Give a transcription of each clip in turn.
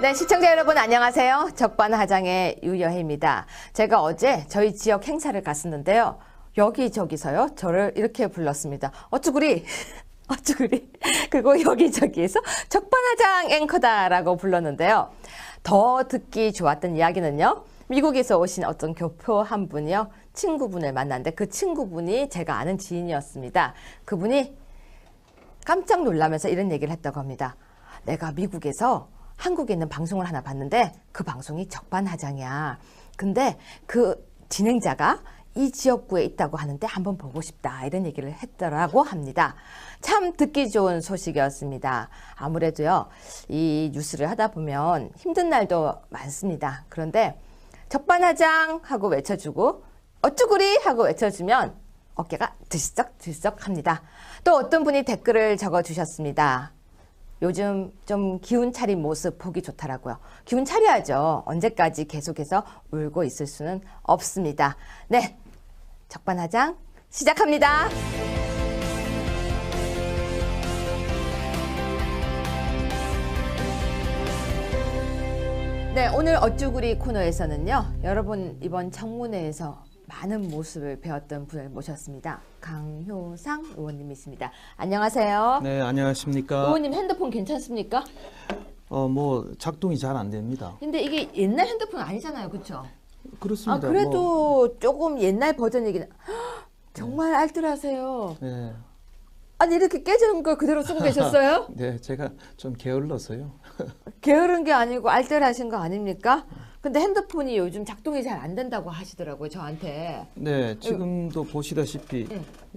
네, 시청자 여러분 안녕하세요. 적반하장의 유여혜입니다. 제가 어제 저희 지역 행사를 갔었는데요. 여기저기서요. 저를 이렇게 불렀습니다. 어쭈구리, 어쭈구리. 그리고 여기저기에서 적반하장 앵커다라고 불렀는데요. 더 듣기 좋았던 이야기는요. 미국에서 오신 어떤 교포 한 분이요. 친구분을 만났는데 그 친구분이 제가 아는 지인이었습니다. 그분이 깜짝 놀라면서 이런 얘기를 했다고 합니다. 내가 미국에서 한국에 있는 방송을 하나 봤는데 그 방송이 적반하장이야. 근데 그 진행자가 이 지역구에 있다고 하는데 한번 보고 싶다. 이런 얘기를 했더라고 합니다. 참 듣기 좋은 소식이었습니다. 아무래도요, 이 뉴스를 하다 보면 힘든 날도 많습니다. 그런데 적반하장 하고 외쳐주고 어쭈구리 하고 외쳐주면 어깨가 들썩들썩 합니다. 또 어떤 분이 댓글을 적어주셨습니다. 요즘 좀 기운 차린 모습 보기 좋더라고요. 기운 차려야죠. 언제까지 계속해서 울고 있을 수는 없습니다. 네, 적반하장 시작합니다. 네, 오늘 어쭈구리 코너에서는요. 여러분 이번 청문회에서 많은 모습을 배웠던 분을 모셨습니다. 강효상 의원님이십니다. 안녕하세요. 네, 안녕하십니까. 의원님 핸드폰 괜찮습니까? 뭐 작동이 잘 안 됩니다. 근데 이게 옛날 핸드폰 아니잖아요, 그렇죠? 그렇습니다. 그래도 조금 옛날 버전이긴. 정말 알뜰하세요. 네, 아니 이렇게 깨지는 걸 그대로 쓰고 계셨어요? 네, 제가 좀 게을러서요. 게으른 게 아니고 알뜰하신 거 아닙니까? 근데 핸드폰이 요즘 작동이 잘 안 된다고 하시더라고요, 저한테. 네, 지금도 보시다시피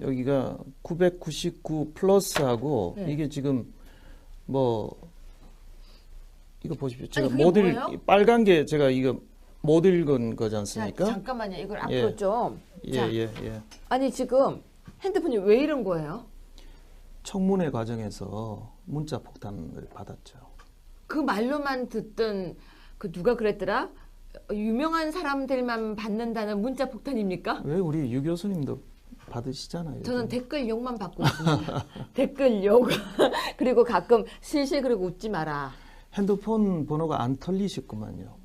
여기가 999 플러스하고 이게 지금 뭐 이거 보십시오. 제가 그게 못 뭐예요? 빨간 게 제가 이거 못 읽은 거지 않습니까? 자, 잠깐만요, 이걸 앞으로 좀. 예, 자, 예, 예. 아니 지금 핸드폰이 왜 이런 거예요? 청문회 과정에서 문자 폭탄을 받았죠. 그 말로만 듣던 그 누가 그랬더라? 유명한 사람들만 받는다는 문자 폭탄입니까? 왜 우리 유 교수님도 받으시잖아요. 저는 요즘. 댓글 욕만 받고 있습니다. 댓글 욕. 그리고 가끔 실실 그러고 웃지 마라. 핸드폰 번호가 안 털리셨구만요.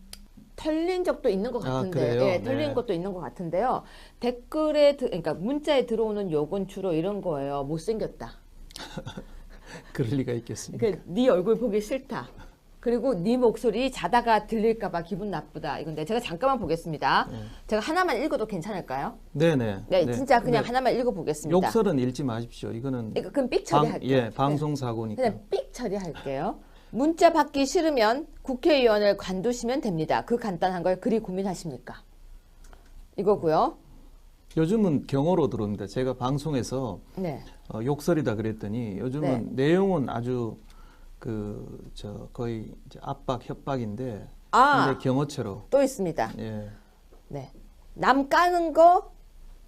털린 적도 있는 것 아, 같은데, 그래요? 예, 털린 네. 것도 있는 것 같은데요. 댓글에, 그러니까 문자에 들어오는 욕은 주로 이런 거예요. 못생겼다. 그럴 리가 있겠습니까? 네 얼굴 보기 싫다. 그리고 네 목소리 자다가 들릴까봐 기분 나쁘다. 이건데 제가 잠깐만 보겠습니다. 제가 하나만 읽어도 괜찮을까요? 네네. 네, 진짜 그냥 네. 하나만 읽어보겠습니다. 욕설은 읽지 마십시오. 이거는 그럼 삑 처리할게요. 예, 방송 사고니까. 그냥 삑 처리할게요. 문자 받기 싫으면 국회의원을 관두시면 됩니다. 그 간단한 걸 그리 고민하십니까? 이거고요. 요즘은 경어로 들어옵니다. 제가 방송에서 네. 욕설이다 그랬더니 요즘은 내용은 아주 거의 이제 압박 협박인데 근데 경어체로 또 있습니다. 예. 네. 남 까는 거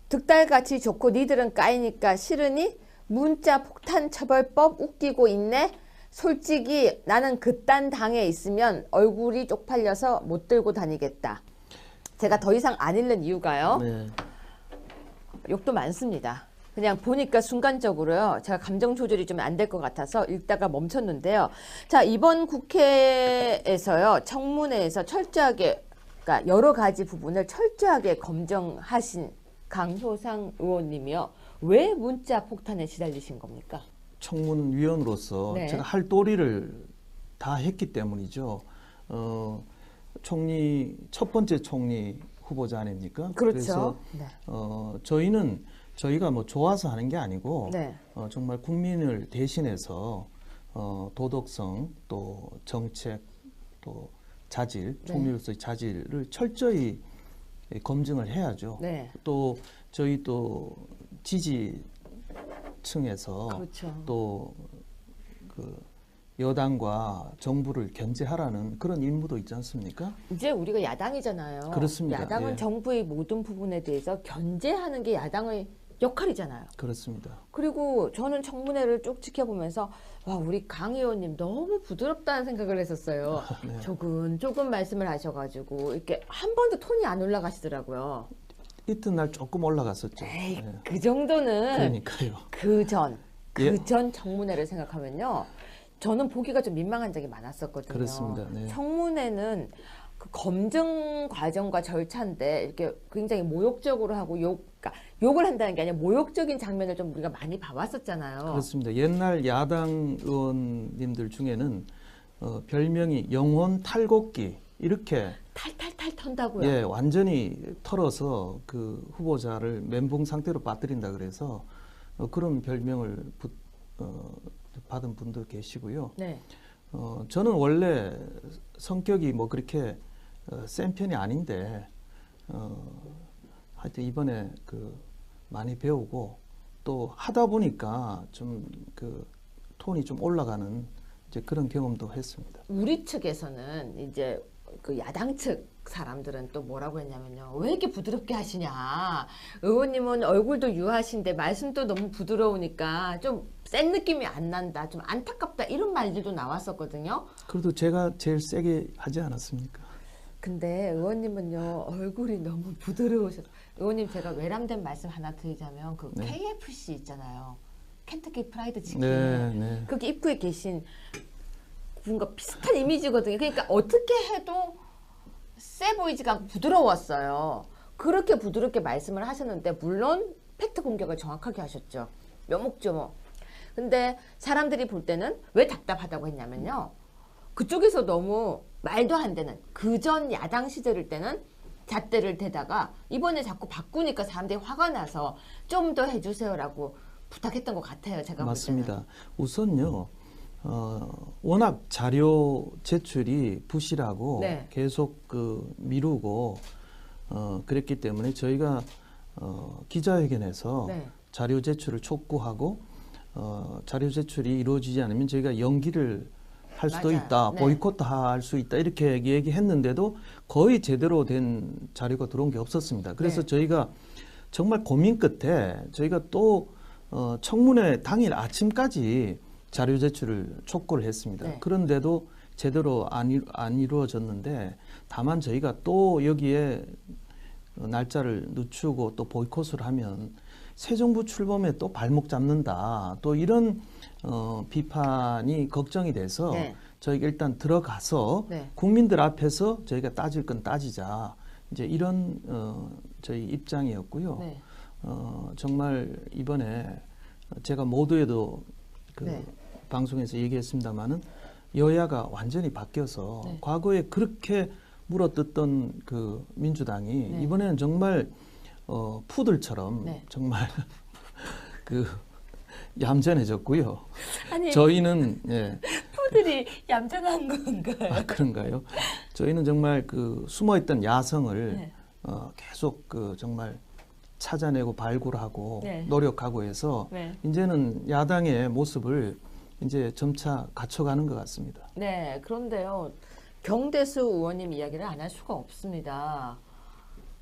득달같이 좋고 니들은 까이니까 싫으니 문자 폭탄 처벌법 웃기고 있네. 솔직히 나는 그딴 당에 있으면 얼굴이 쪽팔려서 못 들고 다니겠다. 제가 더 이상 안 읽는 이유가요. 네. 욕도 많습니다. 그냥 보니까 순간적으로요. 제가 감정 조절이 좀 안 될 것 같아서 읽다가 멈췄는데요. 자, 이번 국회에서요. 청문회에서 철저하게 그러니까 여러 가지 부분을 철저하게 검증하신 강효상 의원님이요. 왜 문자 폭탄에 시달리신 겁니까? 청문위원으로서 네. 제가 할 도리를 다 했기 때문이죠. 총리 첫 번째 총리 후보자 아닙니까? 그렇죠. 그래서 네. 저희가 뭐 좋아서 하는 게 아니고 네. 정말 국민을 대신해서 도덕성 또 정책 또 자질 총리로서의 자질을 철저히 검증을 해야죠. 네. 또 저희 또 지지층에서 그렇죠. 또 그 여당과 정부를 견제하라는 그런 임무도 있지 않습니까? 이제 우리가 야당이잖아요. 그렇습니다. 야당은 예. 정부의 모든 부분에 대해서 견제하는 게 야당의 역할이잖아요. 그렇습니다. 그리고 저는 청문회를 쭉 지켜보면서 와 우리 강 의원님 너무 부드럽다는 생각을 했었어요. 네. 조금 말씀을 하셔가지고 이렇게 한 번도 톤이 안 올라가시더라고요. 이튿날 조금 올라갔었죠. 에이, 네. 그 정도는 그러니까요. 그 전 예. 청문회를 생각하면요. 저는 보기가 좀 민망한 적이 많았었거든요. 그렇습니다. 네. 청문회는 그 검증 과정과 절차인데 이렇게 굉장히 모욕적으로 하고 그러니까 욕을 한다는 게 아니라 모욕적인 장면을 좀 우리가 많이 봐왔었잖아요. 그렇습니다. 옛날 야당 의원님들 중에는 별명이 영혼 탈곡기 이렇게 탈탈탈 턴다고요. 예, 완전히 털어서 그 후보자를 멘붕 상태로 빠뜨린다 그래서 그런 별명을 받은 분도 계시고요. 네. 저는 원래 성격이 뭐 그렇게 센 편이 아닌데 하여튼 이번에 그 많이 배우고 또 하다 보니까 좀 그 톤이 좀 올라가는 이제 그런 경험도 했습니다. 우리 측에서는 이제 그 야당 측 사람들은 또 뭐라고 했냐면요. 왜 이렇게 부드럽게 하시냐. 의원님은 얼굴도 유하신데 말씀도 너무 부드러우니까 좀 센 느낌이 안 난다. 좀 안타깝다. 이런 말들도 나왔었거든요. 그래도 제가 제일 세게 하지 않았습니까? 근데 의원님은요. 얼굴이 너무 부드러우셔서. 의원님 제가 외람된 말씀 하나 드리자면 그 네. KFC 있잖아요. 켄터키 프라이드 치킨. 네, 네. 거기 입구에 계신 뭔가 비슷한 이미지거든요. 그러니까 어떻게 해도 세 보이지가 않고 부드러웠어요. 그렇게 부드럽게 말씀을 하셨는데 물론 팩트 공격을 정확하게 하셨죠. 묘목조목. 근데 사람들이 볼 때는 왜 답답하다고 했냐면요. 그쪽에서 너무 말도 안 되는 그전 야당 시절일 때는 잣대를 대다가 이번에 자꾸 바꾸니까 사람들이 화가 나서 좀 더 해주세요라고 부탁했던 것 같아요. 제가 맞습니다. 볼 때는. 우선요. 워낙 자료 제출이 부실하고 네. 계속 그 미루고 그랬기 때문에 저희가 기자회견에서 네. 자료 제출을 촉구하고 자료 제출이 이루어지지 않으면 저희가 연기를 할 수도 맞아요. 있다, 네. 보이콧 할 수 있다 이렇게 얘기했는데도 거의 제대로 된 자료가 들어온 게 없었습니다. 그래서 네. 저희가 정말 고민 끝에 저희가 또 청문회 당일 아침까지 자료 제출을 촉구를 했습니다. 네. 그런데도 제대로 안 이루어졌는데 다만 저희가 또 여기에 날짜를 늦추고 또 보이콧을 하면 새 정부 출범에 또 발목 잡는다. 또 이런 비판이 걱정이 돼서 네. 저희가 일단 들어가서 네. 국민들 앞에서 저희가 따질 건 따지자. 이제 이런 저희 입장이었고요. 네. 정말 이번에 제가 모두에도 그 네. 방송에서 얘기했습니다마는 여야가 완전히 바뀌어서 네. 과거에 그렇게 물어뜯던 그 민주당이 네. 이번에는 정말 푸들처럼 네. 정말 그 얌전해졌고요. 아니 저희는 예. 푸들이 얌전한 건가요? 아, 그런가요? 저희는 정말 그 숨어있던 야성을 네. 계속 그 정말 찾아내고 발굴하고 네. 노력하고 해서 네. 이제는 야당의 모습을 이제 점차 갖춰가는 것 같습니다. 네, 그런데요. 경대수 의원님 이야기를 안 할 수가 없습니다.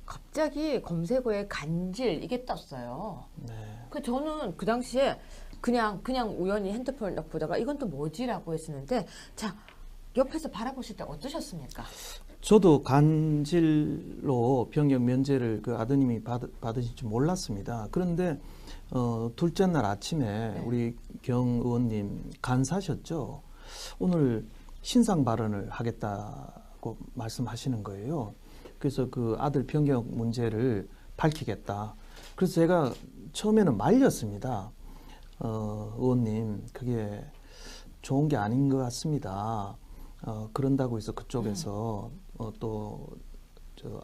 갑자기 검색어에 간질 이게 떴어요. 네. 그 저는 그 당시에 그냥 우연히 핸드폰을 딱 보다가 이건 또 뭐지라고 했었는데 자 옆에서 바라보실 때 어떠셨습니까? 저도 간질로 병역 면제를 그 아드님이 받으실 줄 몰랐습니다. 그런데 둘째 날 아침에 네. 우리 경 의원님 간사셨죠. 오늘 신상 발언을 하겠다고 말씀하시는 거예요. 그래서 그 아들 병역 문제를 밝히겠다. 그래서 제가 처음에는 말렸습니다. 의원님, 그게 좋은 게 아닌 것 같습니다. 그런다고 해서 그쪽에서 또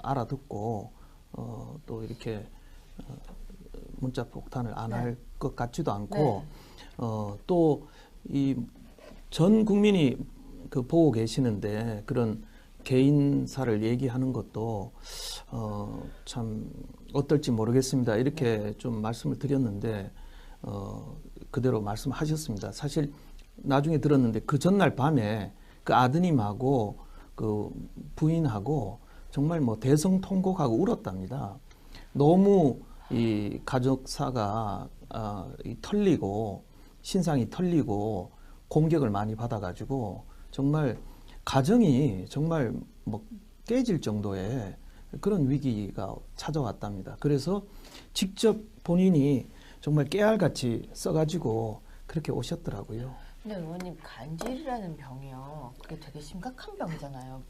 알아듣고 또 이렇게 문자 폭탄을 안 할 것 같지도 않고 또 이 전 국민이 그 보고 계시는데 그런 개인사를 얘기하는 것도 참 어떨지 모르겠습니다. 이렇게 좀 말씀을 드렸는데 그대로 말씀하셨습니다. 사실 나중에 들었는데 그 전날 밤에 그 아드님하고 그 부인하고 정말 뭐 대성통곡하고 울었답니다. 너무 이 가족사가 이 털리고 신상이 털리고 공격을 많이 받아가지고 정말 가정이 정말 뭐 깨질 정도의 그런 위기가 찾아왔답니다. 그래서 직접 본인이 정말 깨알같이 써가지고 그렇게 오셨더라고요. 근데 의원님 간질이라는 병이요. 그게 되게 심각한 병이잖아요.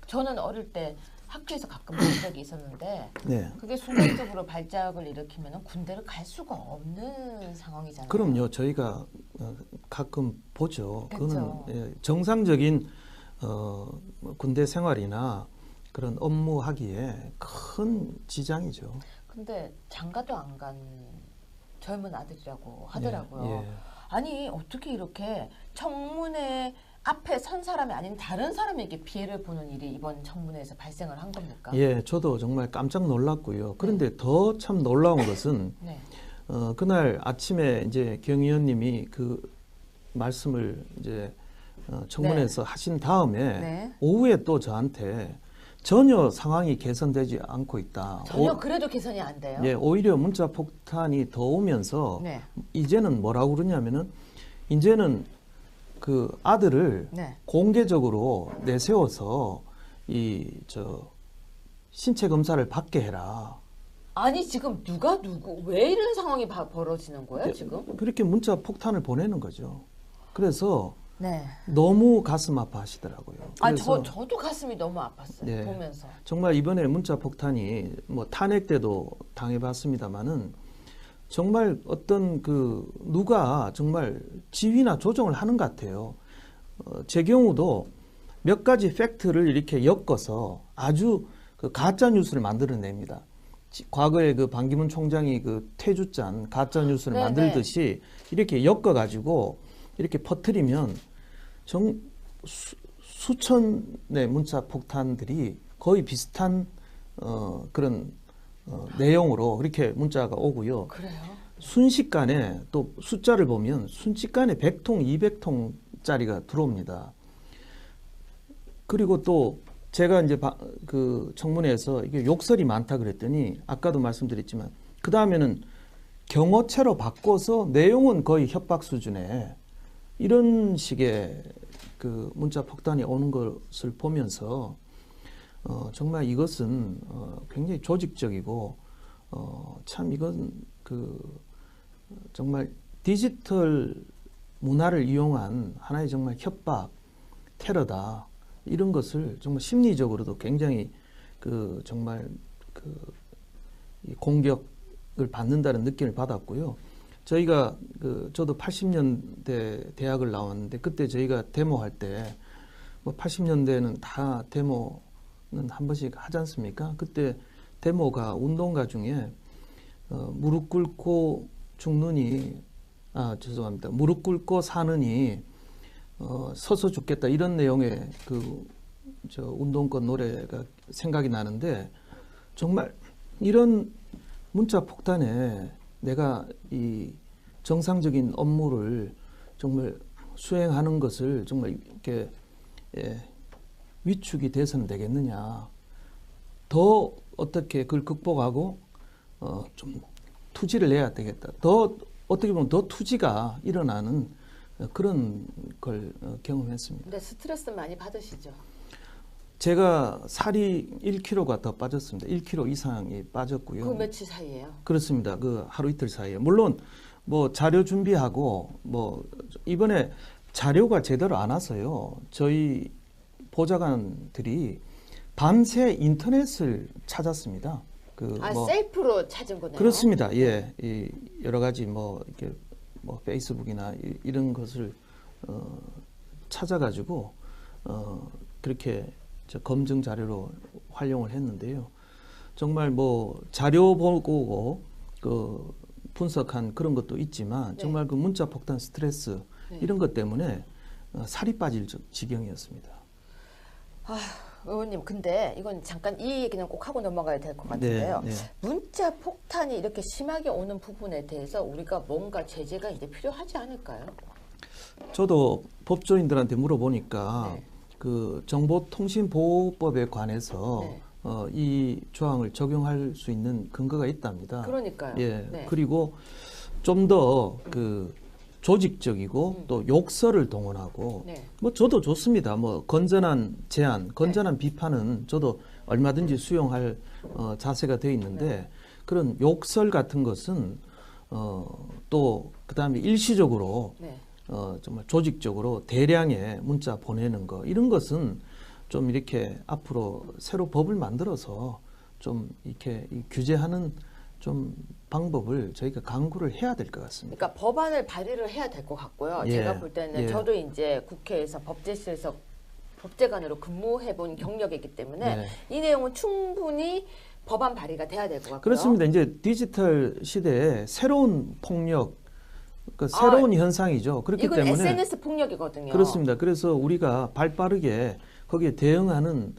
저는 어릴 때 학교에서 가끔 본 적이 있었는데 네. 그게 순간적으로 발작을 일으키면 군대를 갈 수가 없는 상황이잖아요. 그럼요. 저희가 가끔 보죠. 그쵸. 그거는 정상적인 군대 생활이나 그런 업무 하기에 큰 지장이죠. 근데 장가도 안 간 젊은 아들이라고 하더라고요. 예, 예. 아니 어떻게 이렇게 청문회 앞에 선 사람이 아닌 다른 사람에게 피해를 보는 일이 이번 청문회에서 발생을 한 겁니까? 예, 저도 정말 깜짝 놀랐고요. 그런데 더 참 놀라운 것은 네. 그날 아침에 이제 경 의원님이 그 말씀을 이제 청문회에서 하신 다음에 네. 오후에 또 저한테 전혀 상황이 개선되지 않고 있다. 전혀 그래도 개선이 안 돼요. 예, 오히려 문자 폭탄이 더 오면서 네. 이제는 뭐라고 그러냐면은 이제는 그 아들을 네. 공개적으로 내세워서 신체 검사를 받게 해라. 아니 지금 누가 왜 이런 상황이 벌어지는 거예요 예, 지금? 그렇게 문자 폭탄을 보내는 거죠. 그래서 네. 너무 가슴 아파하시더라고요. 아 그래서 저도 가슴이 너무 아팠어요. 네. 보면서. 정말 이번에 문자 폭탄이 뭐 탄핵 때도 당해봤습니다만은 정말 어떤 누가 정말 지휘나 조정을 하는 것 같아요. 제 경우도 몇 가지 팩트를 이렇게 엮어서 아주 가짜 뉴스를 만들어냅니다. 과거에 반기문 총장이 퇴주잔 가짜 뉴스를 네네. 만들듯이 이렇게 엮어가지고 이렇게 퍼뜨리면 수천의 문자 폭탄들이 거의 비슷한 그런 내용으로 이렇게 문자가 오고요. 그래요? 순식간에 또 숫자를 보면 순식간에 100통, 200통짜리가 들어옵니다. 그리고 또 제가 이제 청문회에서 이게 욕설이 많다 그랬더니 아까도 말씀드렸지만 그 다음에는 경호체로 바꿔서 내용은 거의 협박 수준의 이런 식의 문자 폭탄이 오는 것을 보면서 정말 이것은 굉장히 조직적이고 참 이건 정말 디지털 문화를 이용한 하나의 정말 협박, 테러다. 이런 것을 정말 심리적으로도 굉장히 정말 이 공격을 받는다는 느낌을 받았고요. 저희가 저도 80년대 대학을 나왔는데 그때 저희가 데모할 때 뭐 80년대는 다 데모는 한 번씩 하지 않습니까? 그때 데모가 운동가 중에 무릎 꿇고 죽느니 죄송합니다. 무릎 꿇고 사느니 서서 죽겠다 이런 내용의 운동권 노래가 생각이 나는데 정말 이런 문자 폭탄에 내가 이 정상적인 업무를 정말 수행하는 것을 정말 이렇게 위축이 돼서는 되겠느냐. 더 어떻게 그걸 극복하고 좀 투지를 내야 되겠다. 더 어떻게 보면 더 투지가 일어나는 그런 걸 경험했습니다. 근데 스트레스 많이 받으시죠? 제가 살이 1kg가 더 빠졌습니다. 1kg 이상이 빠졌고요. 그 며칠 사이에요? 그렇습니다. 하루 이틀 사이에. 물론 뭐 자료 준비하고 뭐 이번에 자료가 제대로 안 와서요. 저희 보좌관들이 밤새 인터넷을 찾았습니다. 셀프로 찾은 거네요? 그렇습니다. 예. 여러 가지 이렇게 페이스북이나 이런 것을 찾아가지고 그렇게 검증 자료로 활용을 했는데요. 정말 자료 보고 분석한 그런 것도 있지만 네. 정말 문자 폭탄 스트레스 네. 이런 것 때문에 살이 빠질 지경이었습니다. 의원님 근데 이건 잠깐 이 얘기는 꼭 하고 넘어가야 될 것 같은데요. 네. 문자 폭탄이 이렇게 심하게 오는 부분에 대해서 우리가 뭔가 제재가 이제 필요하지 않을까요? 저도 법조인들한테 물어보니까 네. 정보통신보호법에 관해서 네. 이 조항을 적용할 수 있는 근거가 있답니다. 그러니까요. 예. 네. 그리고 좀 더 조직적이고 또 욕설을 동원하고 네. 저도 좋습니다. 건전한 제안, 건전한 비판은 저도 얼마든지 수용할 자세가 돼 있는데 네. 그런 욕설 같은 것은 또 그다음에 일시적으로 네. 정말 조직적으로 대량의 문자 보내는 거 이런 것은 좀 이렇게 앞으로 새로 법을 만들어서 좀 이렇게 규제하는 좀 방법을 저희가 강구를 해야 될 것 같습니다. 그러니까 법안을 발의를 해야 될 것 같고요. 예, 제가 볼 때는 예. 저도 이제 국회에서 법제실에서 법제관으로 근무해본 경력이 있기 때문에 네. 이 내용은 충분히 법안 발의가 돼야 될 것 같고요. 그렇습니다. 이제 디지털 시대에 새로운 폭력, 그 새로운 현상이죠. 그렇기 이건 때문에 SNS 폭력이거든요. 그렇습니다. 그래서 우리가 발빠르게 거기에 대응하는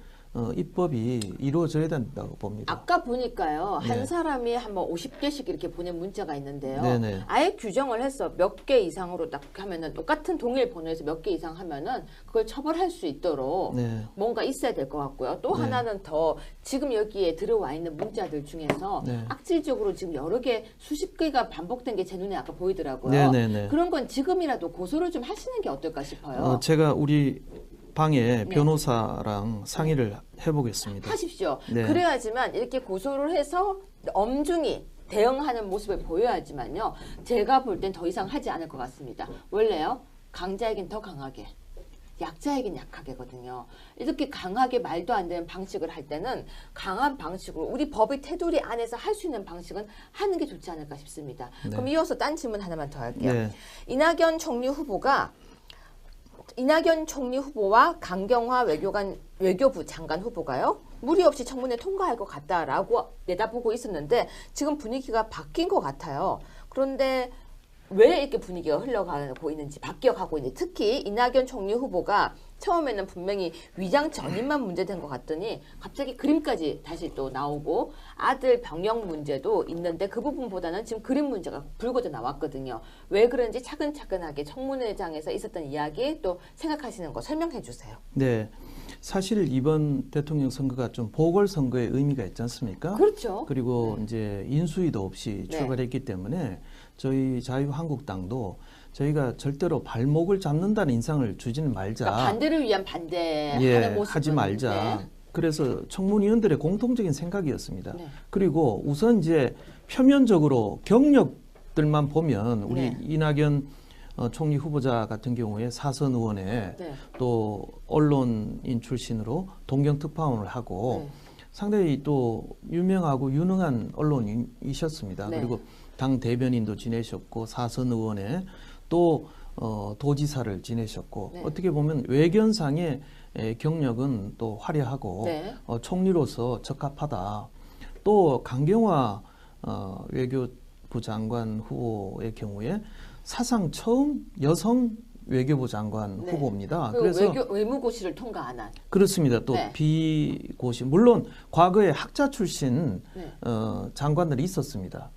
입법이 이루어져야 된다고 봅니다. 아까 보니까요. 네. 한 사람이 한번 50개씩 이렇게 보낸 문자가 있는데요. 네네. 아예 규정을 해서 몇 개 이상으로 딱 하면은 똑같은 동일 번호에서 몇 개 이상 하면은 그걸 처벌할 수 있도록 네. 뭔가 있어야 될 것 같고요. 또 네. 하나는 더 지금 여기에 들어와 있는 문자들 중에서 네. 악질적으로 지금 여러 개 수십 개가 반복된 게 제 눈에 아까 보이더라고요. 네네네. 그런 건 지금이라도 고소를 좀 하시는 게 어떨까 싶어요. 제가 우리 방에 네. 변호사랑 상의를 해보겠습니다. 하십시오. 네. 그래야지만 이렇게 고소를 해서 엄중히 대응하는 모습을 보여야지만요. 제가 볼 땐 더 이상 하지 않을 것 같습니다. 원래요. 강자에겐 더 강하게. 약자에겐 약하게거든요. 이렇게 강하게 말도 안 되는 방식을 할 때는 강한 방식으로 우리 법의 테두리 안에서 할 수 있는 방식은 하는 게 좋지 않을까 싶습니다. 네. 그럼 이어서 딴 질문 하나만 더 할게요. 네. 이낙연 총리 후보와 강경화 외교부 장관 후보가요. 무리 없이 청문회 통과할 것 같다라고 내다보고 있었는데 지금 분위기가 바뀐 것 같아요. 그런데 왜 이렇게 분위기가 흘러가고 있는지 바뀌어가고 있는지 특히 이낙연 총리 후보가 처음에는 분명히 위장 전입만 문제된 것 같더니 갑자기 그림까지 다시 또 나오고 아들 병역 문제도 있는데 그 부분보다는 지금 그림 문제가 불거져 나왔거든요. 왜 그런지 차근차근하게 청문회장에서 있었던 이야기 또 생각하시는 거 설명해 주세요. 네. 사실 이번 대통령 선거가 좀 보궐선거의 의미가 있지 않습니까? 그렇죠. 그리고 이제 인수위도 없이 네. 출발했기 때문에 저희 자유한국당도 저희가 절대로 발목을 잡는다는 인상을 주지는 말자. 그러니까 반대를 위한 반대하는 예, 모습은 하지 말자. 네. 그래서 청문위원들의 공통적인 생각이었습니다. 네. 그리고 우선 이제 표면적으로 경력들만 보면 우리 네. 이낙연 총리 후보자 같은 경우에 사선 의원에 네. 또 언론인 출신으로 동경특파원을 하고 네. 상당히 또 유명하고 유능한 언론인이셨습니다. 네. 그리고 당 대변인도 지내셨고 사선 의원에 또 도지사를 지내셨고 네. 어떻게 보면 외견상의 경력은 또 화려하고 네. 총리로서 적합하다. 또 강경화 외교부 장관 후보의 경우에 사상 처음 여성 외교부 장관 네. 후보입니다. 그리고 그래서 외무고시를 통과 안 한. 그렇습니다. 또 네. 비고시 물론 과거에 학자 출신 네. 장관들이 있었습니다.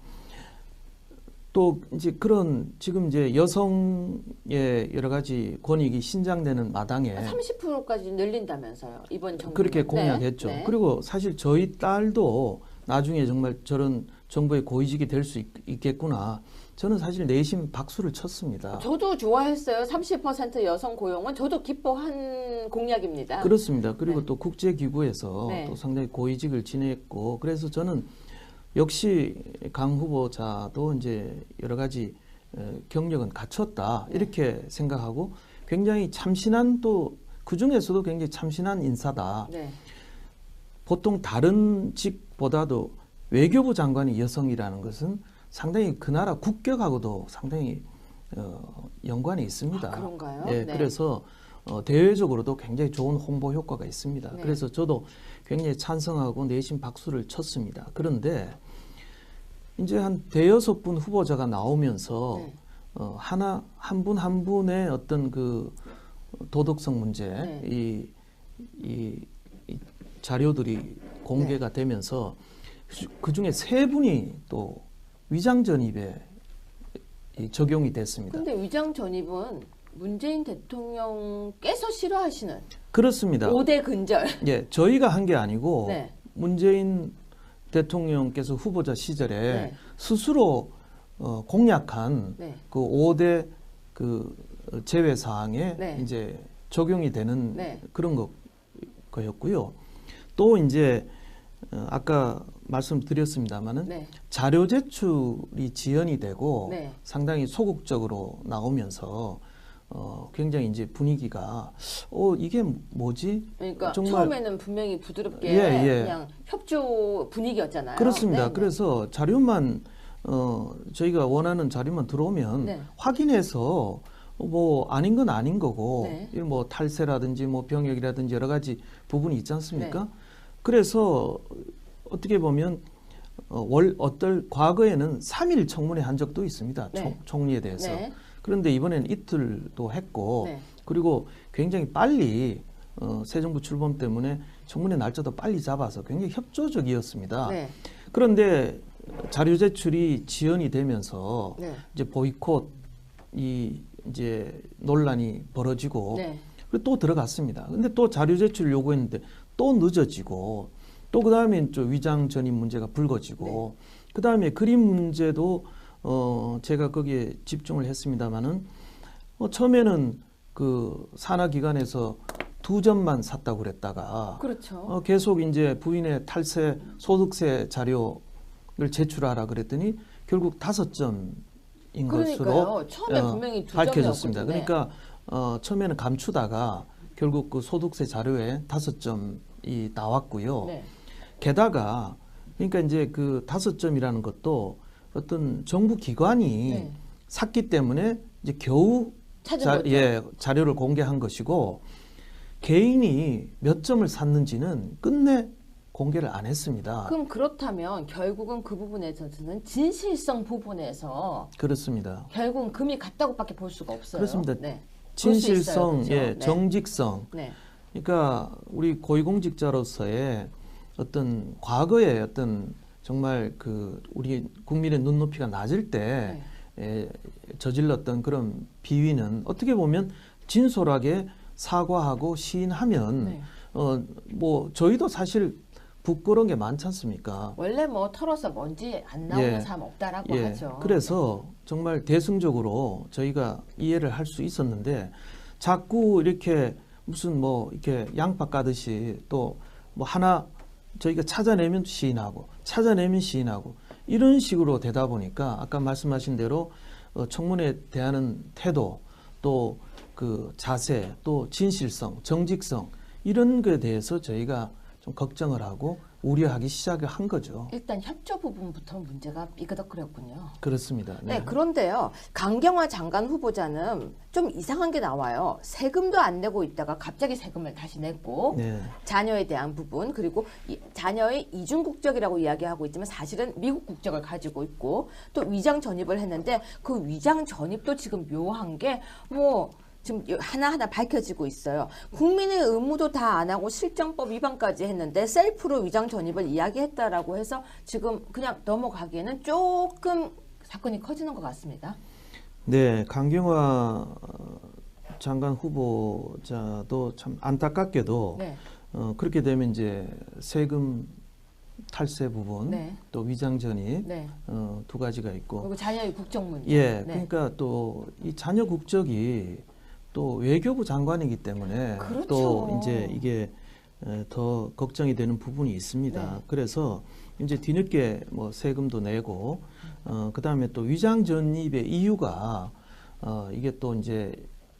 또 이제 그런 지금 이제 여성의 여러 가지 권익이 신장되는 마당에 30%까지 늘린다면서요. 이번 정부 그렇게 공약했죠. 네. 그리고 사실 저희 딸도 나중에 정말 저런 정부의 고위직이 될 수 있겠구나. 저는 사실 내심 박수를 쳤습니다. 저도 좋아했어요. 30% 여성 고용은 저도 기뻐한 공약입니다. 그렇습니다. 그리고 네. 또 국제기구에서 네. 또 상당히 고위직을 지냈고 그래서 저는 역시 강 후보자도 이제 여러 가지 경력은 갖췄다 이렇게 생각하고 굉장히 참신한 또 그 중에서도 굉장히 참신한 인사다. 네. 보통 다른 직보다도 외교부 장관이 여성이라는 것은 상당히 그 나라 국격하고도 상당히 연관이 있습니다. 아, 그런가요? 예, 네. 그래서 대외적으로도 굉장히 좋은 홍보 효과가 있습니다. 네. 그래서 저도 굉장히 찬성하고 내심 박수를 쳤습니다. 그런데 이제 한 대여섯 분 후보자가 나오면서 네. 한 분 한 분의 어떤 그 도덕성 문제, 네. 이 자료들이 공개가 되면서 그 중에 세 분이 또 위장 전입에 적용이 됐습니다. 근데 위장 전입은 문재인 대통령께서 싫어하시는 그렇습니다. 5대 근절. 예, 저희가 한 게 아니고 네. 문재인 대통령께서 후보자 시절에 네. 스스로 공약한 네. 그 5대 그 제외 사항에 네. 이제 적용이 되는 네. 그런 거였고요. 또 이제 아까 말씀드렸습니다마는 네. 자료 제출이 지연이 되고 네. 상당히 소극적으로 나오면서 굉장히 이제 분위기가 이게 뭐지? 그러니까 정말 처음에는 분명히 부드럽게 예. 그냥 협조 분위기였잖아요. 그렇습니다. 네, 그래서 자료만 저희가 원하는 자료만 들어오면 네. 확인해서 뭐 아닌 건 아닌 거고 네. 이 뭐 탈세라든지 뭐 병역이라든지 여러 가지 부분이 있지 않습니까? 네. 그래서 어떻게 보면 과거에는 3일 청문회 한 적도 있습니다. 네. 총리에 대해서. 네. 그런데 이번에는 이틀도 했고 네. 그리고 굉장히 빨리 새 정부 출범 때문에 청문회 날짜도 빨리 잡아서 굉장히 협조적이었습니다. 네. 그런데 자료 제출이 지연이 되면서 네. 이제 보이콧 이제 논란이 벌어지고 네. 그리고 또 들어갔습니다. 근데 또 자료 제출 요구했는데 또 늦어지고 또 그다음에 좀 위장 전입 문제가 불거지고 그다음에 그림 문제도 제가 거기에 집중을 했습니다마는 처음에는 그 산하기관에서 2점만 샀다고 그랬다가 그렇죠. 계속 이제 부인의 탈세 소득세 자료를 제출하라 그랬더니 결국 5점인 것으로 그러니까요. 처음에 분명히 2점이었거든요. 밝혀졌습니다. 그러니까 처음에는 감추다가 결국 그 소득세 자료에 5점이 나왔고요. 네. 게다가 그러니까 이제 그 5점이라는 것도 어떤 정부 기관이 네. 샀기 때문에 이제 겨우 찾은 거죠. 자료를 공개한 것이고 개인이 몇 점을 샀는지는 끝내 공개를 안 했습니다. 그럼 그렇다면 결국은 그 부분에서는 진실성 부분에서 그렇습니다. 결국은 금이 같다고밖에 볼 수가 없어요. 그렇습니다. 네. 진실성, 볼수 있어요. 그렇죠? 네. 정직성. 네. 그러니까 우리 고위공직자로서의 어떤 과거의 어떤 정말 그 우리 국민의 눈높이가 낮을 때 저질렀던 그런 비위는 어떻게 보면 진솔하게 사과하고 시인하면 네. 뭐 저희도 사실 부끄러운 게 많지 않습니까? 원래 뭐 털어서 먼지 안 나오는 예. 사람 없다라고 하죠. 그래서 정말 대승적으로 저희가 이해를 할 수 있었는데 자꾸 이렇게 무슨 뭐 이렇게 양파 까듯이 또 뭐 하나 저희가 찾아내면 시인하고 찾아내면 시인하고 이런 식으로 되다 보니까 아까 말씀하신 대로 청문회에 대하는 태도 또 그 자세 또 진실성 정직성 이런 거에 대해서 저희가 좀 걱정을 하고 우려하기 시작을 한 거죠. 일단 협조 부분부터 문제가 삐그덕거렸군요. 그렇습니다. 네, 그런데요. 강경화 장관 후보자는 좀 이상한 게 나와요. 세금도 안 내고 있다가 갑자기 세금을 다시 냈고 네. 자녀에 대한 부분 그리고 자녀의 이중 국적이라고 이야기하고 있지만 사실은 미국 국적을 가지고 있고 또 위장 전입을 했는데 그 위장 전입도 지금 묘한 게 뭐 지금 하나하나 밝혀지고 있어요. 국민의 의무도 다 안 하고 실정법 위반까지 했는데 셀프로 위장 전입을 이야기했다라고 해서 지금 그냥 넘어가기에는 조금 사건이 커지는 것 같습니다. 네, 강경화 장관 후보자도 참 안타깝게도 네. 그렇게 되면 이제 세금 탈세 부분 네. 또 위장 전입 네. 두 가지가 있고 그리고 자녀의 국적 문제. 예, 네. 그러니까 또 이 자녀 국적이 또 외교부 장관이기 때문에 그렇죠. 또 이제 이게 더 걱정이 되는 부분이 있습니다. 네. 그래서 이제 뒤늦게 뭐 세금도 내고 그다음에 또 위장 전입의 이유가 이게 또 이제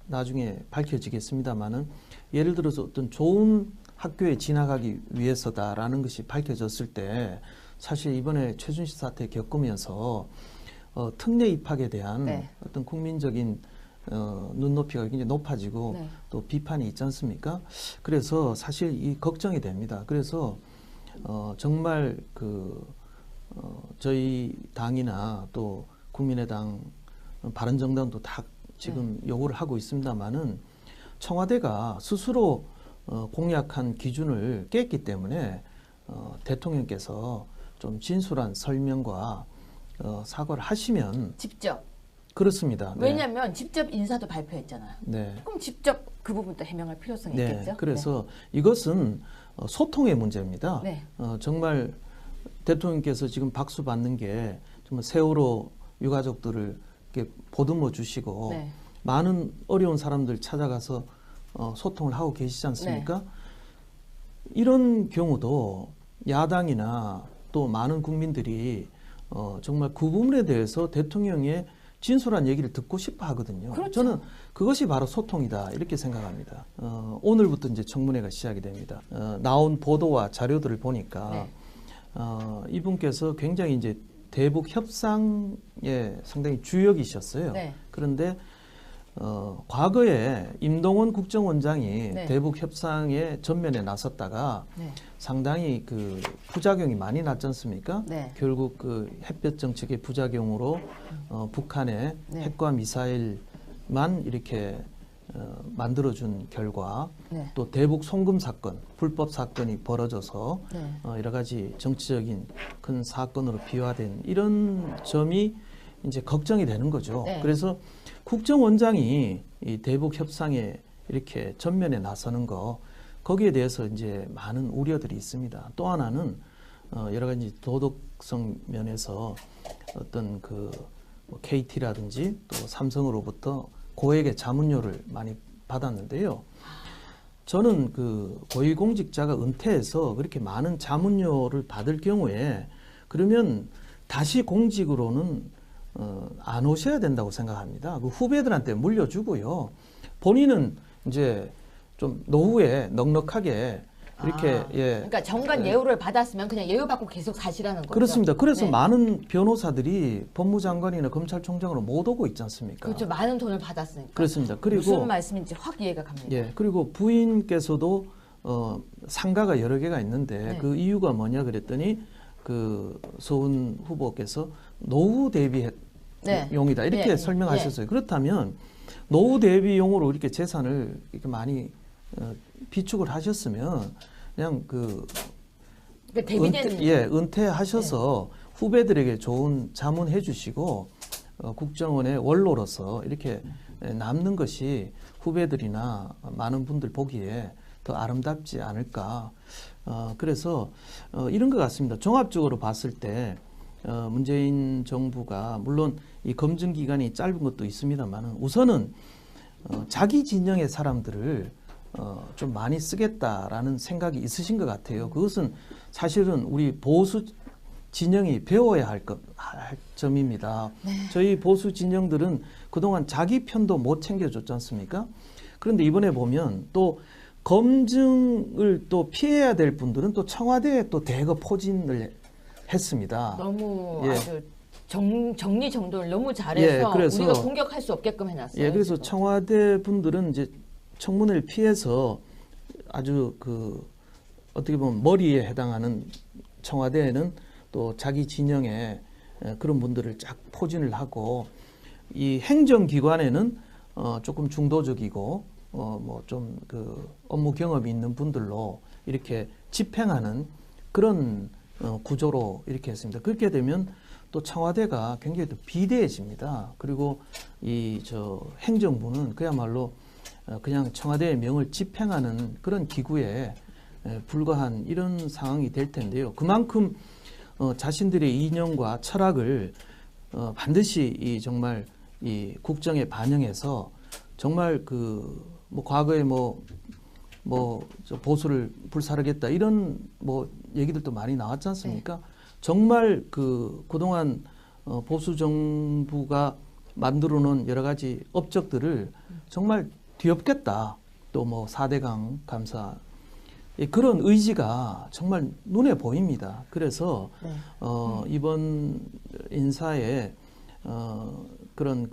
나중에 밝혀지겠습니다만은 예를 들어서 어떤 좋은 학교에 진학하기 위해서다라는 것이 밝혀졌을 때 사실 이번에 최순실 사태 겪으면서 특례 입학에 대한 네. 어떤 국민적인 눈높이가 굉장히 높아지고 네. 또 비판이 있지 않습니까? 그래서 사실 이 걱정이 됩니다. 그래서 정말 저희 당이나 또 국민의당, 바른정당도 다 지금 요구를 하고 있습니다만은 청와대가 스스로 공약한 기준을 깼기 때문에 대통령께서 좀 진솔한 설명과 사과를 하시면 직접. 그렇습니다. 네. 왜냐하면 직접 인사도 발표했잖아요. 네. 그럼 직접 그 부분도 해명할 필요성이 네. 있겠죠. 그래서 이것은 소통의 문제입니다. 네. 정말 대통령께서 지금 박수 받는 게 정말 세월호 유가족들을 이렇게 보듬어 주시고 네. 많은 어려운 사람들 찾아가서 소통을 하고 계시지 않습니까? 이런 경우도 야당이나 또 많은 국민들이 정말 그 부분에 대해서 대통령의 진솔한 얘기를 듣고 싶어 하거든요. 그렇죠. 저는 그것이 바로 소통이다 이렇게 생각합니다. 오늘부터 이제 청문회가 시작이 됩니다. 나온 보도와 자료들을 보니까 네. 이분께서 굉장히 이제 대북 협상에 상당히 주역이셨어요. 네. 그런데 과거에 임동원 국정원장이 네. 대북 협상에 전면에 나섰다가 네. 상당히 그 부작용이 많이 났지 않습니까? 네. 결국 그 햇볕 정책의 부작용으로 북한의 네. 핵과 미사일만 이렇게 만들어준 결과 네. 또 대북 송금 사건, 불법 사건이 벌어져서 네. 여러 가지 정치적인 큰 사건으로 비화된 이런 점이 이제 걱정이 되는 거죠. 네. 그래서 국정원장이 이 대북 협상에 이렇게 전면에 나서는 거 거기에 대해서 이제 많은 우려들이 있습니다. 또 하나는 여러 가지 도덕성 면에서 어떤 뭐 KT라든지 또 삼성으로부터 고액의 자문료를 많이 받았는데요. 저는 그 고위공직자가 은퇴해서 그렇게 많은 자문료를 받을 경우에 그러면 다시 공직으로는 안 오셔야 된다고 생각합니다. 그 후배들한테 물려주고요. 본인은 이제 좀 노후에 넉넉하게 이렇게 그러니까 정관 예우를 받았으면 그냥 예우 받고 계속 사시라는 거죠. 그렇습니다. 그래서 네. 많은 변호사들이 법무장관이나 검찰총장으로 못 오고 있지 않습니까? 그렇죠. 많은 돈을 받았으니까. 그렇습니다. 그리고 무슨 말씀인지 확 이해가 갑니다. 예, 그리고 부인께서도 상가가 여러 개가 있는데 네. 그 이유가 뭐냐 그랬더니 그 서훈 후보께서 노후 대비 네. 용이다 이렇게 예, 설명하셨어요. 그렇다면 노후 대비용으로 이렇게 재산을 이렇게 많이 비축을 하셨으면 그냥 그러니까 대비된 은퇴하셔서 후배들에게 좋은 자문해 주시고 국정원의 원로로서 이렇게 남는 것이 후배들이나 많은 분들 보기에 더 아름답지 않을까. 그래서 이런 것 같습니다. 종합적으로 봤을 때 문재인 정부가 물론 이 검증 기간이 짧은 것도 있습니다만 우선은 자기 진영의 사람들을 좀 많이 쓰겠다라는 생각이 있으신 것 같아요. 그것은 사실은 우리 보수 진영이 배워야 할 점입니다. 네. 저희 보수 진영들은 그동안 자기 편도 못 챙겨줬지 않습니까? 그런데 이번에 보면 또 검증을 또 피해야 될 분들은 또 청와대에 또 대거 포진을 했습니다. 너무 예. 아주 정리정돈을 너무 잘해서 예, 그래서- 우리가 공격할 수 없게끔 해놨어요. 예, 그래서 지금. 청와대 분들은 이제 청문회를 피해서 아주 어떻게 보면 머리에 해당하는 청와대에는 또 자기 진영의 그런 분들을 쫙 포진을 하고 이 행정기관에는 조금 중도적이고 뭐 좀 업무 경험이 있는 분들로 이렇게 집행하는 그런 구조로 이렇게 했습니다. 그렇게 되면 또 청와대가 굉장히 더 비대해집니다. 그리고 행정부는 그야말로 그냥 청와대의 명을 집행하는 그런 기구에 불과한 이런 상황이 될 텐데요. 그만큼 자신들의 이념과 철학을 반드시 정말 이 국정에 반영해서 정말 뭐 과거에 저 보수를 불사르겠다 이런 뭐 얘기들도 많이 나왔지 않습니까? 정말 그동안 보수 정부가 만들어 놓은 여러 가지 업적들을 정말 뒤엎겠다. 또 뭐 4대강 감사 그런 의지가 정말 눈에 보입니다. 그래서 네. 이번 인사에 그런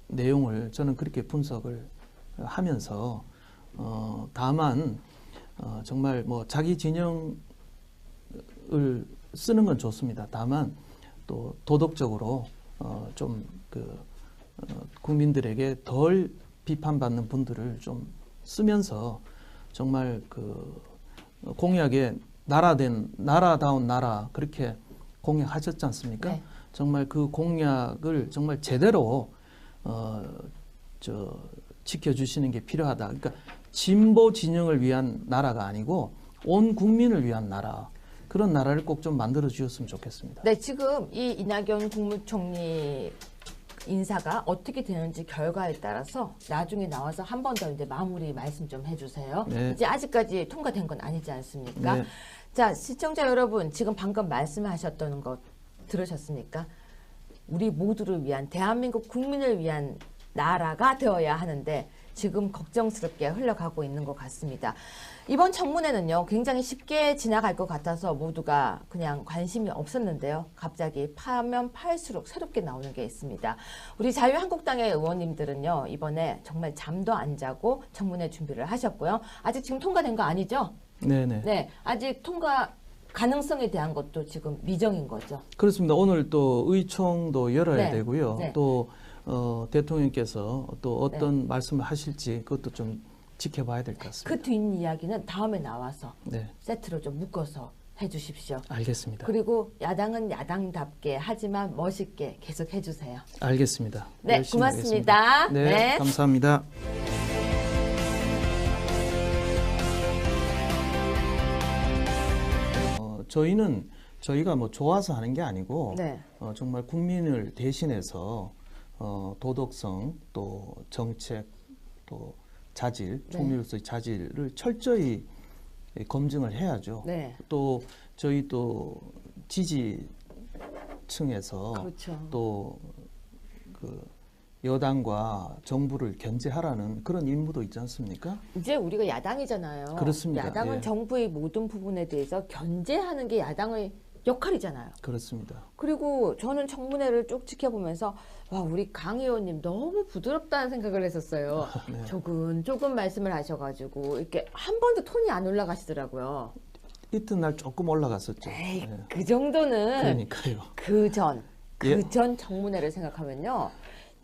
내용을 저는 그렇게 분석을 하면서 다만 정말 뭐 자기 진영을 쓰는 건 좋습니다. 다만 또 도덕적으로 좀 국민들에게 덜 비판받는 분들을 좀 쓰면서 정말 공약에 나라다운 나라 그렇게 공약하셨지 않습니까? 네. 정말 그 공약을 정말 제대로 지켜주시는 게 필요하다. 그러니까 진보 진영을 위한 나라가 아니고 온 국민을 위한 나라. 그런 나라를 꼭 좀 만들어 주셨으면 좋겠습니다. 네, 지금 이 이낙연 국무총리 인사가 어떻게 되는지 결과에 따라서 나중에 나와서 한 번 더 이제 마무리 말씀 좀 해주세요. 네. 이제 아직까지 통과된 건 아니지 않습니까? 네. 자, 시청자 여러분, 지금 방금 말씀하셨던 거 들으셨습니까? 우리 모두를 위한 대한민국 국민을 위한 나라가 되어야 하는데 지금 걱정스럽게 흘러가고 있는 것 같습니다. 이번 청문회는요, 굉장히 쉽게 지나갈 것 같아서 모두가 그냥 관심이 없었는데요. 갑자기 파면 팔수록 새롭게 나오는 게 있습니다. 우리 자유한국당의 의원님들은요, 이번에 정말 잠도 안 자고 청문회 준비를 하셨고요. 아직 지금 통과된 거 아니죠? 네네. 네, 아직 통과 가능성에 대한 것도 지금 미정인 거죠. 그렇습니다. 오늘 또 의총도 열어야 네. 되고요. 네. 또 대통령께서 또 어떤 말씀을 하실지 그것도 좀 지켜봐야 될 것 같습니다. 그 뒷이야기는 다음에 나와서 네, 세트로 좀 묶어서 해주십시오. 알겠습니다. 그리고 야당은 야당답게 하지만 멋있게 계속 해주세요. 알겠습니다. 네, 열심히 고맙습니다. 하겠습니다. 네, 네. 감사합니다. 저희가 뭐 좋아서 하는 게 아니고 네. 정말 국민을 대신해서 도덕성 또 정책 또 자질, 네. 총리로서의 자질을 철저히 검증을 해야죠. 네. 또 저희 또 지지층에서 그렇죠. 또 그 여당과 정부를 견제하라는 그런 임무도 있지 않습니까? 이제 우리가 야당이잖아요. 그렇습니다. 야당은 예. 정부의 모든 부분에 대해서 견제하는 게 야당의 역할이잖아요. 그렇습니다. 그리고 저는 청문회를 쭉 지켜보면서 와, 우리 강 의원님 너무 부드럽다는 생각을 했었어요. 네. 조금 말씀을 하셔가지고 이렇게 한 번도 톤이 안 올라가시더라고요. 이튿날 조금 올라갔었죠. 에이, 네. 그 정도는 그러니까요. 그 예. 전 청문회를 생각하면요.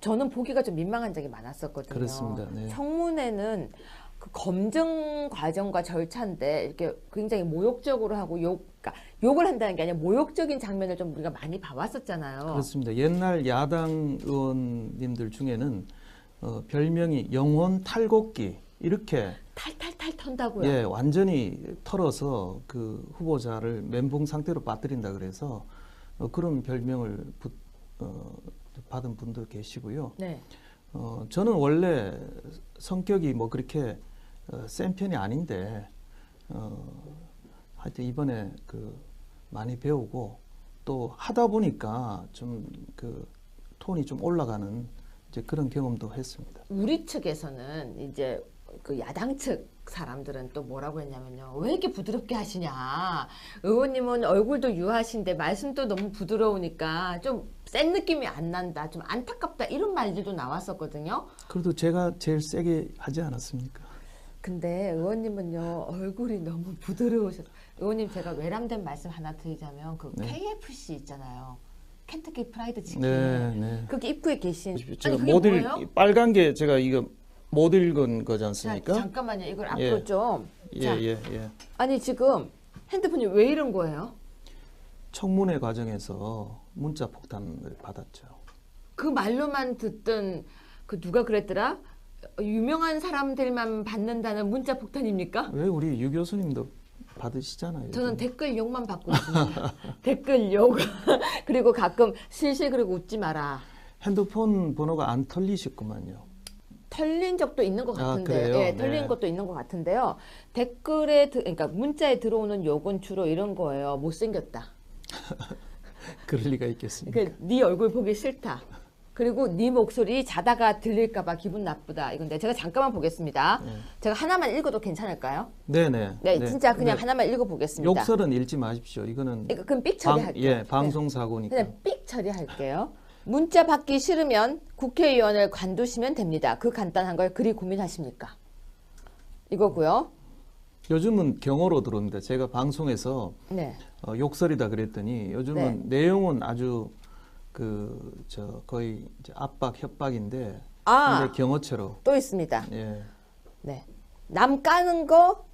저는 보기가 좀 민망한 적이 많았었거든요. 그렇습니다. 네. 청문회는 그 검증 과정과 절차인데 이렇게 굉장히 모욕적으로 하고 그러니까 욕을 한다는 게 아니라 모욕적인 장면을 좀 우리가 많이 봐왔었잖아요. 그렇습니다. 옛날 야당 의원님들 중에는 별명이 영혼 탈곡기 이렇게 탈탈탈 턴다고요. 예, 완전히 털어서 그 후보자를 멘붕 상태로 빠뜨린다 그래서 그런 별명을 받은 분도 계시고요. 네. 저는 원래 성격이 뭐 그렇게 센 편이 아닌데 하여튼 이번에 그 많이 배우고 또 하다 보니까 좀 그 톤이 좀 올라가는 이제 그런 경험도 했습니다. 우리 측에서는 이제 그 야당 측 사람들은 또 뭐라고 했냐면요. 왜 이렇게 부드럽게 하시냐. 의원님은 얼굴도 유하신데 말씀도 너무 부드러우니까 좀 센 느낌이 안 난다. 좀 안타깝다. 이런 말들도 나왔었거든요. 그래도 제가 제일 세게 하지 않았습니까? 근데 의원님은요. 얼굴이 너무 부드러우셔서. 의원님 제가 외람된 말씀 하나 드리자면 그 네. KFC 있잖아요. 켄터키 프라이드 치킨. 네, 네. 거기 입구에 계신. 제가 그게 못 뭐예요? 빨간 게 제가 이거 못 읽은 거지 자, 않습니까? 잠깐만요. 이걸 앞으로 예. 좀. 예, 자, 예, 예. 아니 지금 핸드폰이 왜 이런 거예요? 청문회 과정에서 문자 폭탄을 받았죠. 그 말로만 듣던 그 누가 그랬더라? 유명한 사람들만 받는다는 문자 폭탄입니까? 왜 우리 유 교수님도 받으시잖아요. 저는 요즘. 댓글 욕만 받고 있습니다. 댓글 욕. 그리고 가끔 실실 그리고 웃지 마라. 핸드폰 번호가 안 털리셨구만요. 털린 적도 있는 것 아, 같은데, 그래요? 예, 털린 네. 것도 있는 것 같은데요. 댓글에, 그러니까 문자에 들어오는 욕은 주로 이런 거예요. 못생겼다. 그럴 리가 있겠습니까? 그 네 얼굴 보기 싫다. 그리고 네 목소리 자다가 들릴까봐 기분 나쁘다. 이건데 제가 잠깐만 보겠습니다. 네. 제가 하나만 읽어도 괜찮을까요? 네네. 네, 진짜 그냥 네. 하나만 읽어보겠습니다. 욕설은 읽지 마십시오. 이거는 그럼 삑 처리할게요. 예, 방송 사고니까. 그냥 삑 처리할게요. 문자 받기 싫으면 국회의원을 관두시면 됩니다. 그 간단한 걸 그리 고민하십니까? 이거고요. 요즘은 경어로 들어옵니다. 제가 방송에서 네. 욕설이다 그랬더니 요즘은 내용은 아주 거의 이제 압박 협박인데 아, 근데 경어체로 또 있습니다. 예. 네. 남 까는 거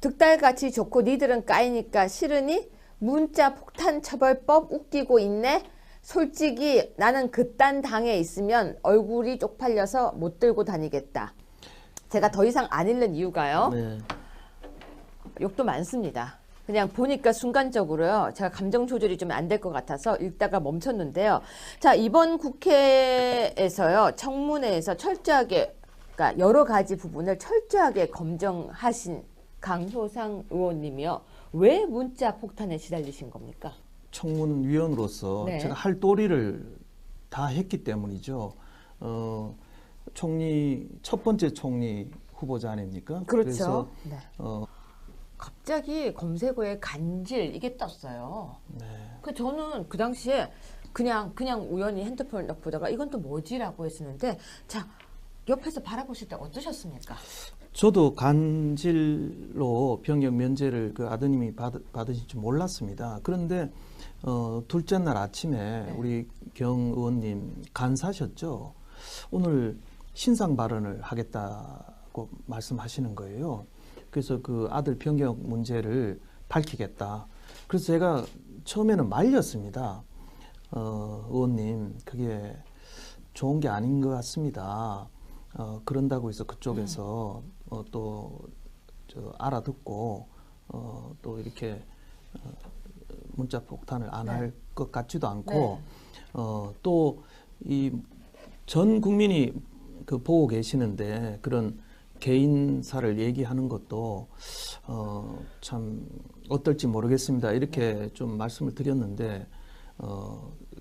득달같이 좋고 니들은 까이니까 싫으니 문자 폭탄 처벌법 웃기고 있네. 솔직히 나는 그딴 당에 있으면 얼굴이 쪽팔려서 못 들고 다니겠다. 제가 더 이상 안 읽는 이유가요. 네. 욕도 많습니다. 그냥 보니까 순간적으로요. 제가 감정 조절이 좀 안 될 것 같아서 읽다가 멈췄는데요. 자, 이번 국회에서요. 청문회에서 철저하게 그러니까 여러 가지 부분을 철저하게 검증하신 강효상 의원님이요. 왜 문자 폭탄에 시달리신 겁니까? 청문위원으로서 네. 제가 할 도리를 다 했기 때문이죠. 총리 첫 번째 총리 후보자 아닙니까? 그렇죠. 그래서 네. 갑자기 검색어에 간질 이게 떴어요. 네. 그 저는 그 당시에 그냥 우연히 핸드폰을 딱 보다가 이건 또 뭐지라고 했었는데, 자, 옆에서 바라보실 때 어떠셨습니까? 저도 간질로 병역 면제를 그 아드님이 받으실 줄 몰랐습니다. 그런데 둘째 날 아침에 네. 우리 경 의원님 간사셨죠. 오늘 신상 발언을 하겠다고 말씀하시는 거예요. 그래서 그 아들 병역 문제를 밝히겠다. 그래서 제가 처음에는 말렸습니다. 의원님, 그게 좋은 게 아닌 것 같습니다. 그런다고 해서 그쪽에서 또 알아듣고 또 이렇게 문자 폭탄을 안 할 것 같지도 않고 또 이 전 국민이 그 보고 계시는데 그런 개인사를 얘기하는 것도 참 어떨지 모르겠습니다. 이렇게 좀 말씀을 드렸는데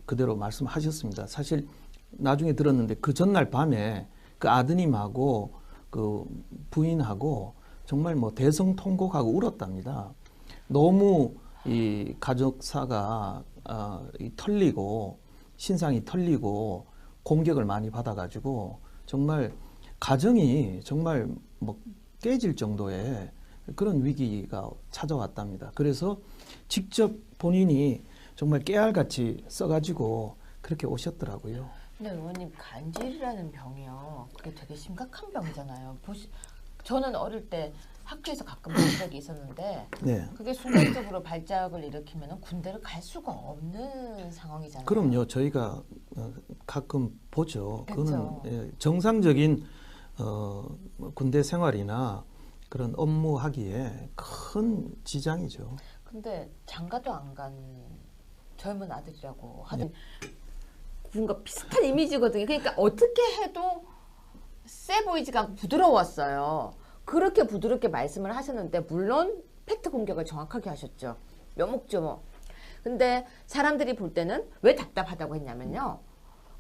그대로 말씀하셨습니다. 사실 나중에 들었는데 그 전날 밤에 그 아드님하고 그 부인하고 정말 뭐 대성통곡하고 울었답니다. 너무 이 가족사가 이 털리고 신상이 털리고 공격을 많이 받아가지고 정말 가정이 정말 뭐 깨질 정도의 그런 위기가 찾아왔답니다. 그래서 직접 본인이 정말 깨알같이 써가지고 그렇게 오셨더라고요. 근데 의원님, 간질이라는 병이요, 그게 되게 심각한 병이잖아요. 저는 어릴 때 학교에서 가끔 본 적이 있었는데 네. 그게 순간적으로 발작을 일으키면 군대를 갈 수가 없는 상황이잖아요. 그럼요. 저희가 가끔 보죠. 그렇죠. 그거는 정상적인 군대 생활이나 그런 업무하기에 큰 지장이죠. 근데 장가도 안 간 젊은 아들이라고 하든 뭔가 비슷한 이미지거든요. 그러니까 어떻게 해도 세 보이지가 않고 부드러웠어요. 그렇게 부드럽게 말씀을 하셨는데, 물론 팩트 공격을 정확하게 하셨죠. 묘목조목. 근데 사람들이 볼 때는 왜 답답하다고 했냐면요,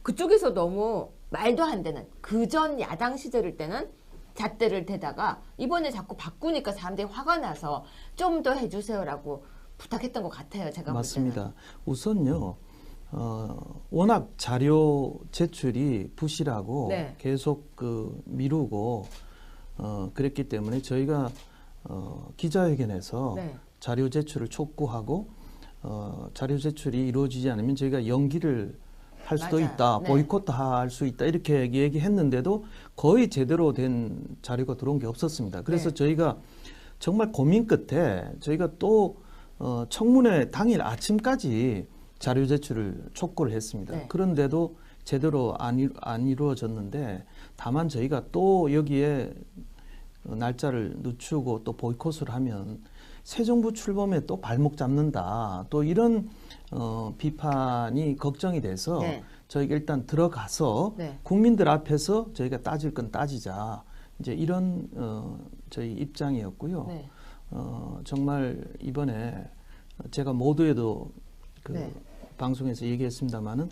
그쪽에서 너무 말도 안 되는, 그전 야당 시절일 때는 잣대를 대다가 이번에 자꾸 바꾸니까 사람들이 화가 나서 좀 더 해주세요라고 부탁했던 것 같아요. 제가 맞습니다. 볼 우선요. 워낙 자료 제출이 부실하고 네. 계속 미루고 그랬기 때문에 저희가 기자회견에서 네. 자료 제출을 촉구하고 자료 제출이 이루어지지 않으면 저희가 연기를 할 수도 맞아요. 있다, 네. 보이콧 할 수 있다 이렇게 얘기했는데도 거의 제대로 된 자료가 들어온 게 없었습니다. 그래서 네. 저희가 정말 고민 끝에 저희가 또 청문회 당일 아침까지 자료 제출을 촉구를 했습니다. 네. 그런데도 제대로 안 이루어졌는데, 다만 저희가 또 여기에 날짜를 늦추고 또 보이콧을 하면 새 정부 출범에 또 발목 잡는다, 또 이런 비판이 걱정이 돼서 네. 저희가 일단 들어가서 네. 국민들 앞에서 저희가 따질 건 따지자, 이제 이런 저희 입장이었고요. 네. 정말 이번에 제가 모두에도 네. 방송에서 얘기했습니다마는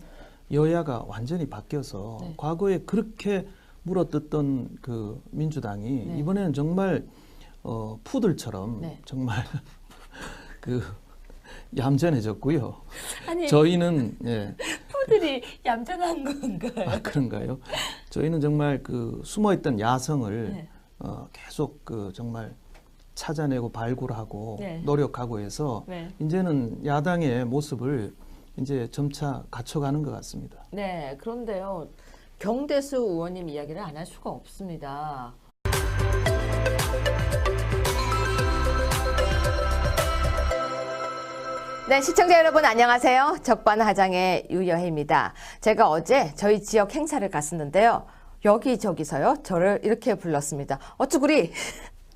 여야가 완전히 바뀌어서 네. 과거에 그렇게 물어뜯던 그 민주당이 네. 이번에는 정말 푸들처럼 네. 정말 얌전해졌고요. 아니, 저희는 예. 푸들이 얌전한 건가요? 아, 그런가요? 저희는 정말 숨어있던 야성을 네. 계속 정말 찾아내고 발굴하고 네. 노력하고 해서 네. 이제는 야당의 모습을 이제 점차 갖춰가는 것 같습니다. 네, 그런데요, 경대수 의원님 이야기를 안 할 수가 없습니다. 네, 시청자 여러분 안녕하세요. 적반하장의 유여혜입니다. 제가 어제 저희 지역 행사를 갔었는데요, 여기저기서요 저를 이렇게 불렀습니다. 어쭈구리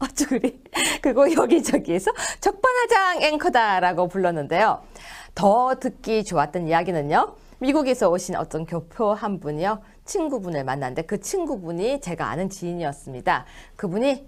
어쭈구리. 그리고 여기저기에서 적반하장 앵커다라고 불렀는데요, 더 듣기 좋았던 이야기는요, 미국에서 오신 어떤 교포 한 분이요, 친구분을 만났는데 그 친구분이 제가 아는 지인이었습니다. 그분이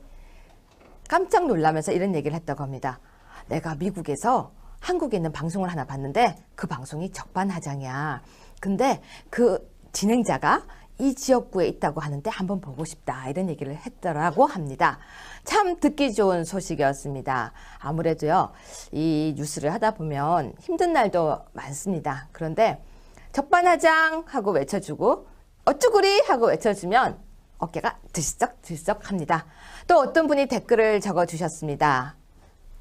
깜짝 놀라면서 이런 얘기를 했다고 합니다. 내가 미국에서 한국에 있는 방송을 하나 봤는데 그 방송이 적반하장이야. 근데 그 진행자가 이 지역구에 있다고 하는데 한번 보고 싶다 이런 얘기를 했더라고 합니다. 참 듣기 좋은 소식이었습니다. 아무래도요 이 뉴스를 하다 보면 힘든 날도 많습니다. 그런데 적반하장 하고 외쳐주고 어쭈구리 하고 외쳐주면 어깨가 들썩들썩 합니다. 또 어떤 분이 댓글을 적어주셨습니다.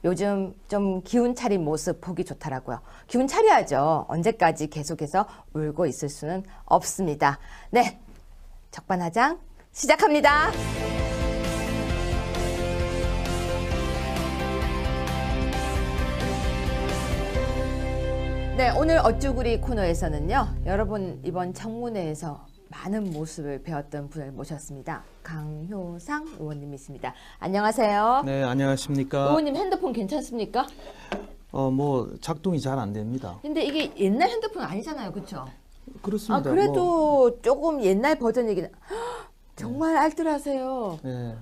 요즘 좀 기운 차린 모습 보기 좋더라고요. 기운 차려야죠. 언제까지 계속해서 울고 있을 수는 없습니다. 네, 적반하장 시작합니다. 네, 오늘 어쭈구리 코너에서는요. 여러분 이번 청문회에서 많은 모습을 배웠던 분을 모셨습니다. 강효상 의원님이십니다. 안녕하세요. 네, 안녕하십니까. 의원님 핸드폰 괜찮습니까? 뭐 작동이 잘 안 됩니다. 근데 이게 옛날 핸드폰 아니잖아요, 그렇죠? 그렇습니다. 그래도 조금 옛날 버전이긴. 헉, 정말 알뜰하세요. 네,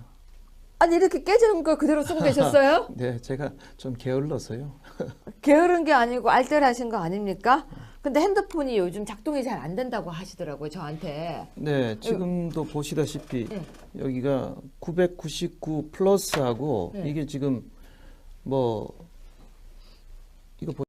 아니 이렇게 깨지는 걸 그대로 쓰고 계셨어요? 네, 제가 좀 게을러서요. 게으른 게 아니고 알뜰하신 거 아닙니까? 근데 핸드폰이 요즘 작동이 잘 안 된다고 하시더라고요, 저한테. 네, 지금도 보시다시피 네. 여기가 999 플러스하고 네. 이게 지금 뭐 이거